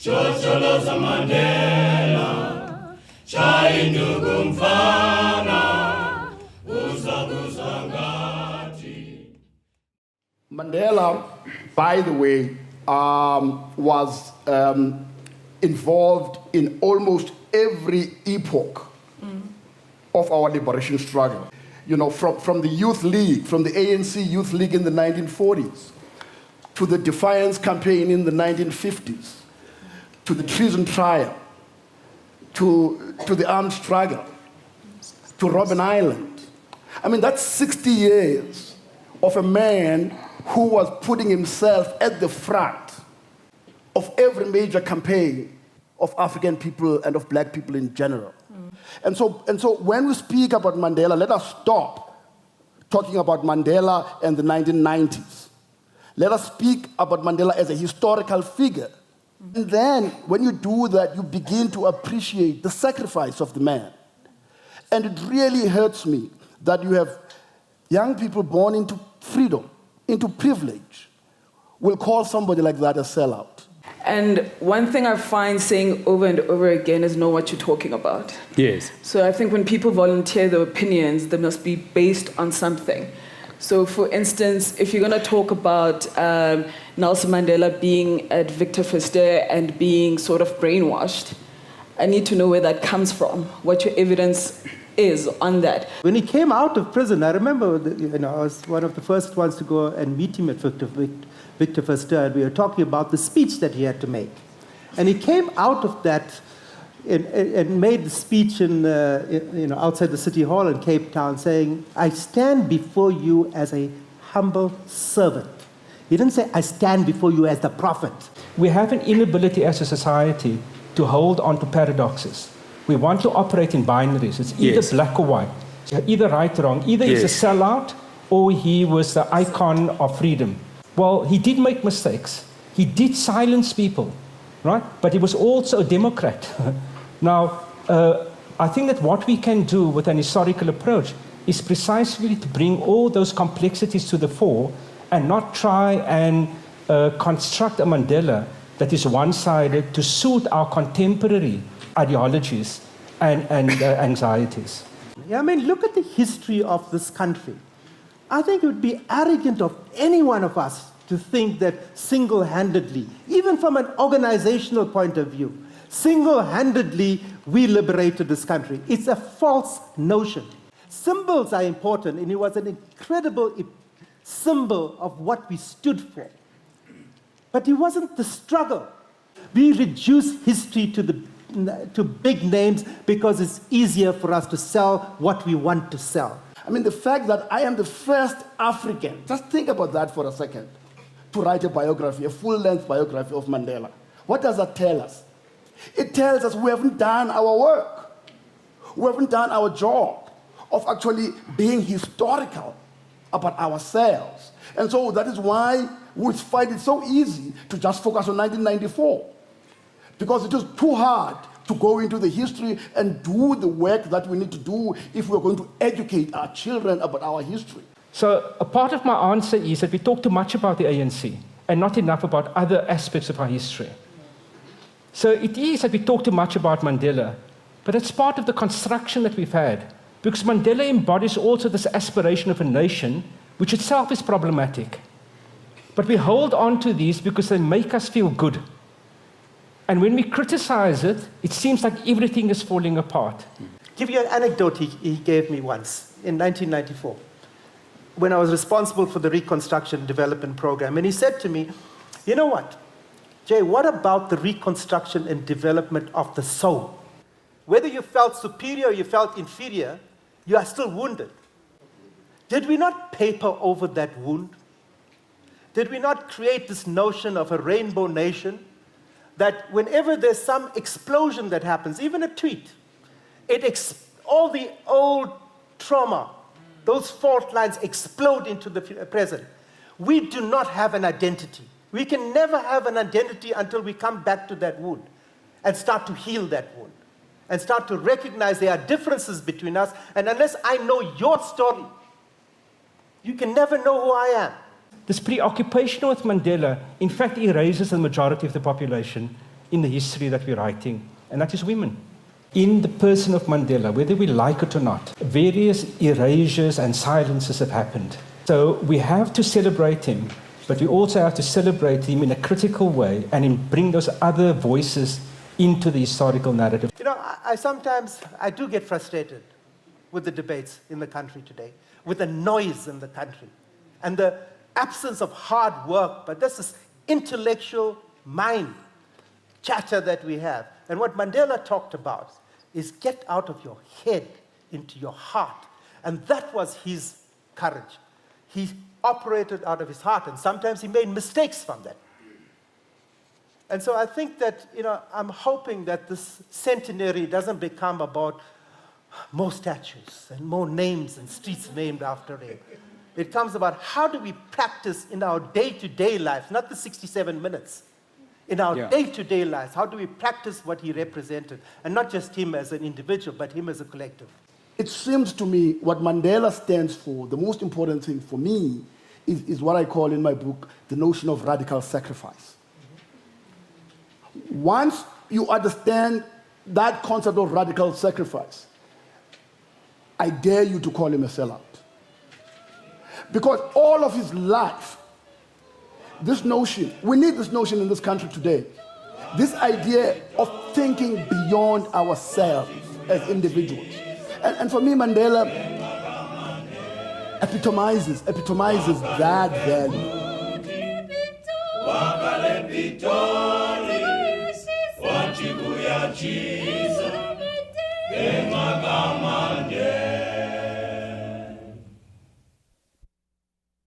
Chocholoza Mandela, chai ndugu mfana, uzaguzangati. Mandela, by the way, was involved in almost every epoch of our liberation struggle. You know, from the Youth League, from the ANC Youth League in the 1940s, to the Defiance Campaign in the 1950s, to the treason trial, to the armed struggle, to Robben Island. I mean, that's 60 years of a man who was putting himself at the front of every major campaign of African people and of black people in general. And so when we speak about Mandela, let us stop talking about Mandela and the 1990s. Let us speak about Mandela as a historical figure. And then, when you do that, you begin to appreciate the sacrifice of the man. And it really hurts me that you have young people born into freedom, into privilege, will call somebody like that a sellout. And one thing I find saying over and over again is know what you're talking about. Yes. So I think when people volunteer their opinions, they must be based on something. So for instance, if you're going to talk about Nelson Mandela being at Victor Verster and being sort of brainwashed, I need to know where that comes from, what your evidence is on that. When he came out of prison, I remember I was one of the first ones to go and meet him at Victor Verster, and we were talking about the speech that he had to make. And he came out of that and made the speech outside the City Hall in Cape Town saying, I stand before you as a humble servant. He didn't say, I stand before you as the prophet. We have an inability as a society to hold on to paradoxes. We want to operate in binaries. It's either black or white, either right or wrong. Either he's a sellout or he was the icon of freedom. Well, he did make mistakes. He did silence people, right? But he was also a Democrat. Now, I think that what we can do with an historical approach is precisely to bring all those complexities to the fore and not try and construct a Mandela that is one-sided to suit our contemporary ideologies and anxieties. Yeah, I mean, look at the history of this country. I think it would be arrogant of any one of us to think that single-handedly, even from an organizational point of view, single-handedly we liberated this country. It's a false notion. Symbols are important, and it was an incredible symbol of what we stood for. But it wasn't the struggle. We reduce history to big names because it's easier for us to sell what we want to sell. I mean, the fact that I am the first African, just think about that for a second, to write a biography, a full-length biography of Mandela. What does that tell us? It tells us we haven't done our work. We haven't done our job of actually being historical about ourselves. And so that is why we find it so easy to just focus on 1994. Because it is too hard to go into the history and do the work that we need to do if we're going to educate our children about our history. So a part of my answer is that we talk too much about the ANC and not enough about other aspects of our history. So it is that we talk too much about Mandela, but it's part of the construction that we've had, because Mandela embodies also this aspiration of a nation, which itself is problematic. But we hold on to these because they make us feel good. And when we criticize it, it seems like everything is falling apart. Give you an anecdote he gave me once in 1994, when I was responsible for the Reconstruction and Development Program. And he said to me, you know what, Jay, what about the reconstruction and development of the soul? Whether you felt superior or you felt inferior, you are still wounded. Did we not paper over that wound? Did we not create this notion of a rainbow nation that whenever there's some explosion that happens, even a tweet, all the old trauma, those fault lines explode into the present. We do not have an identity. We can never have an identity until we come back to that wound and start to heal that wound and start to recognize there are differences between us. And unless I know your story, You can never know who I am. This preoccupation with Mandela, in fact, erases the majority of the population in the history that we're writing, and that is women. In the person of Mandela, whether we like it or not, various erasures and silences have happened. So we have to celebrate him, but we also have to celebrate him in a critical way and bring those other voices into the historical narrative. You know, I sometimes do get frustrated with the debates in the country today, with the noise in the country, and the absence of hard work, but this is intellectual mind chatter that we have. And what Mandela talked about is get out of your head into your heart. And that was his courage. He operated out of his heart, and sometimes he made mistakes from that. And so I think that, you know, I'm hoping that this centenary doesn't become about more statues and more names and streets named after him. It comes about how do we practice in our day-to-day life, not the 67 minutes. In our day-to-day lives, how do we practice what he represented? And not just him as an individual, but him as a collective. It seems to me what Mandela stands for, the most important thing for me, is what I call in my book the notion of radical sacrifice. Once you understand that concept of radical sacrifice, I dare you to call him a sellout. Because all of his life, this notion, we need this notion in this country today. This idea of thinking beyond ourselves as individuals. And for me, Mandela epitomizes that value. Wakale Pitori, Wachibuya Jesus.